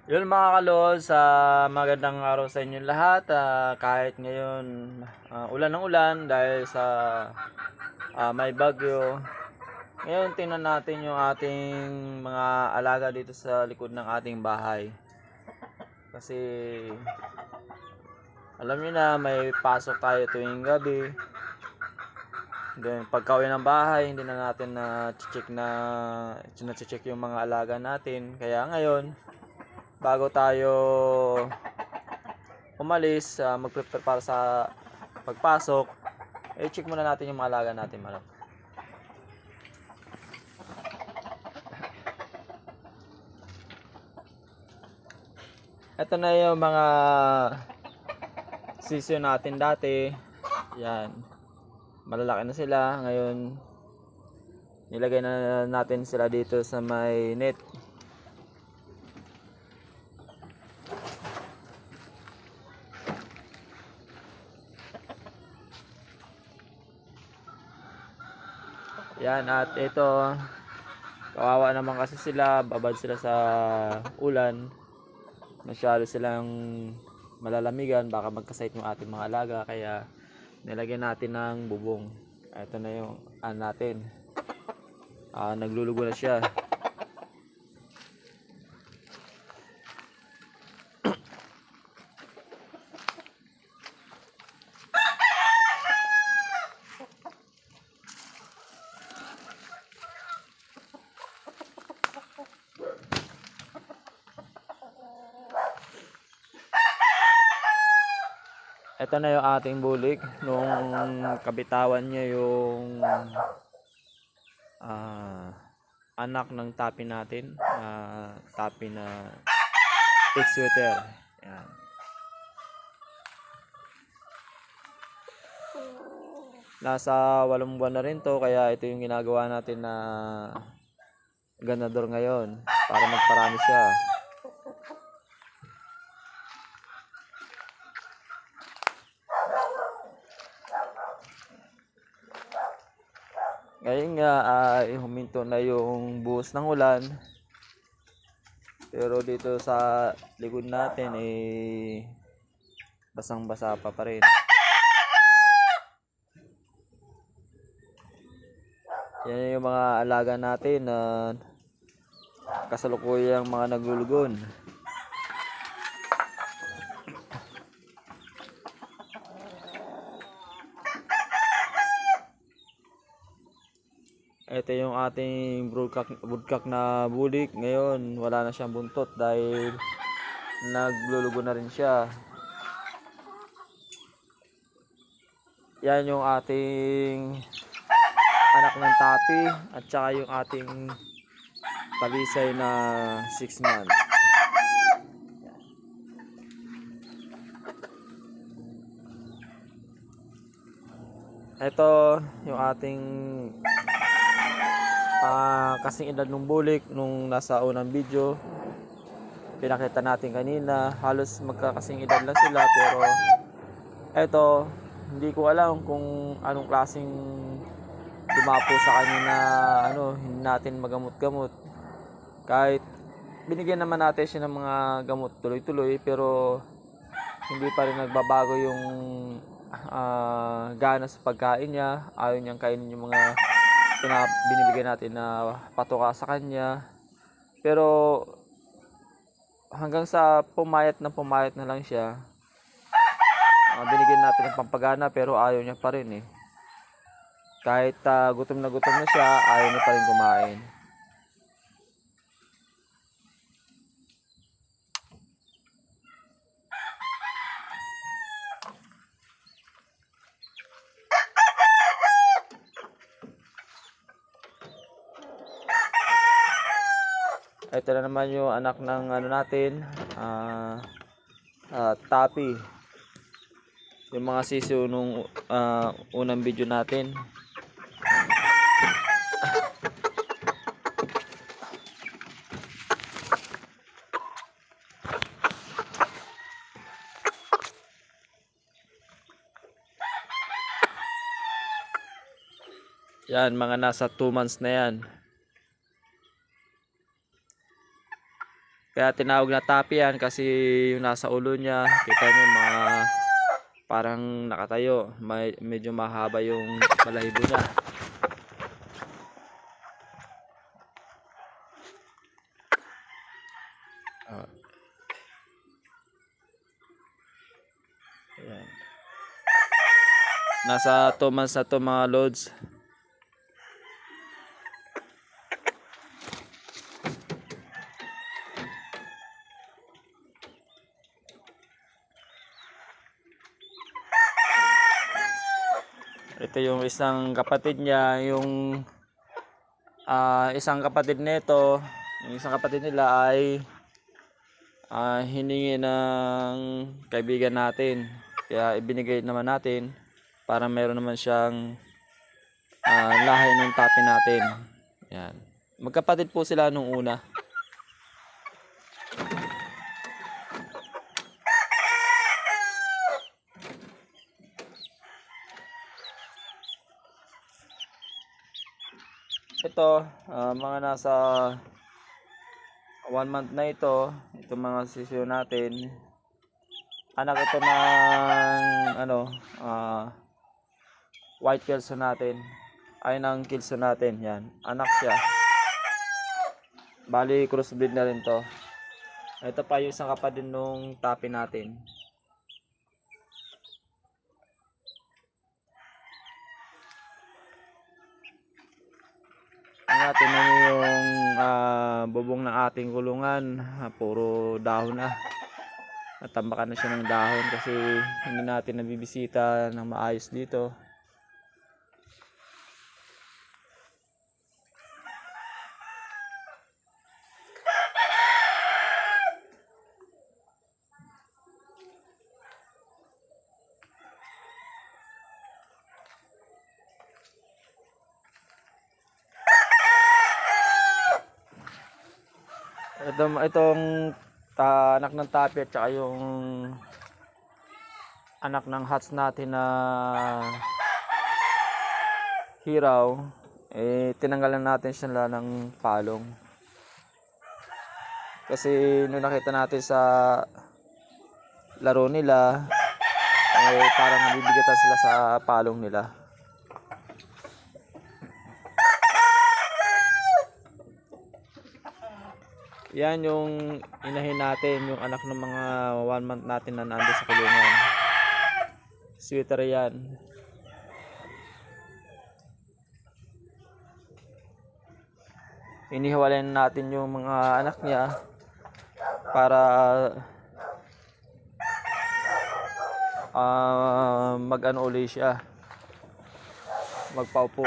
Yun mga kalod, sa magandang araw sa inyo lahat. Kahit ngayon ulan ng ulan dahil sa may bagyo. Ngayon tingnan natin yung ating mga alaga dito sa likod ng ating bahay. Kasi alam niyo na may pasok tayo tuwing gabi. Then pagka-uwi ng bahay, hindi na natin na-check yung mga alaga natin. Kaya ngayon, bago tayo umalis, mag-prepare para sa pagpasok, check muna natin yung mga alaga natin, manok. Ito na yung mga sisyo natin dati. Yan. Malalaki na sila. Ngayon, nilagay na natin sila dito sa may net. Yan, at ito, kawawa naman kasi sila, babad sila sa ulan. Masyado silang malalamigan, baka magkasakit yung ating mga alaga, kaya nilagyan natin ng bubong. Ito na yung natin. Naglulugo na siya. Ito na yung ating bulik nung kabitawan niya yung anak ng tapi natin, tapi na pig sweater. Yan. Nasa 8 buwan na rin to, kaya ito yung ginagawa natin na ganador ngayon para magparami siya. Ngayon nga ay huminto na yung buhos ng ulan. Pero dito sa likod natin basang-basa pa rin. Yan yung mga alaga natin na kasalukuyang mga naglulugon. Ito yung ating broodcock na bulik. Ngayon wala na siyang buntot dahil naglulugo na rin siya. Yan yung ating anak ng tapi at saka yung ating talisay na 6 months. Ito yung ating kasing edad ng bulik nung nasa unang video. Pinakita natin kanina, halos magkakasing edad lang sila, pero ito, hindi ko alam kung anong klaseng dumapo sa kanya na hindi natin magamot-gamot. Kahit binigyan naman natin siya ng mga gamot tuloy-tuloy, pero hindi pa rin nagbabago yung gana sa pagkain niya. Ayaw niyang kainin yung mga binibigyan natin na patuka sa kanya. Pero hanggang sa pumayat na lang siya. Binigyan natin ng pampagana pero ayaw niya pa rin eh. Kahit gutom na siya, ayaw niya pa rin kumain. Ito na naman yung anak ng natin, tapi. Yung mga sisiyo nung unang video natin. Yan, mga nasa 2 months na yan. Kaya tinawag na tapi yan kasi yung nasa ulo niya, kita niyo mga parang nakatayo, medyo mahaba yung balahibo niya. Ayan. Nasa 2 months na to mga loads. Ito yung isang kapatid niya, yung isang kapatid nito, yung isang kapatid nila ay hiningi ng kaibigan natin. Kaya ibinigay naman natin para meron naman siyang lahi ng tapi natin. Yan. Magkapatid po sila nung una. Ito, mga nasa 1 month na ito, itong mga sisiyo natin. Anak ito ng white kelso natin. Ay ng kelso natin, yan. Anak siya. Bali crossbreed na rin to. Ito pa yung isang kapatid nung tapi natin. Natin yung bubong ng ating kulungan, puro dahon na. Natambakan na siya ng dahon kasi hindi natin nabibisita ng maayos dito. Itong anak ng tapi at saka yung anak ng hats natin na hiraw, tinanggalan natin siya ng palong. Kasi nung nakita natin sa laro nila, parang nabibigatan sila sa palong nila. Yan yung inahin natin, yung anak ng mga 1 month natin na nandun sa kulungan. Sweater yan. Inihiwalayan natin yung mga anak niya para mag-ano uli siya, magpaupo.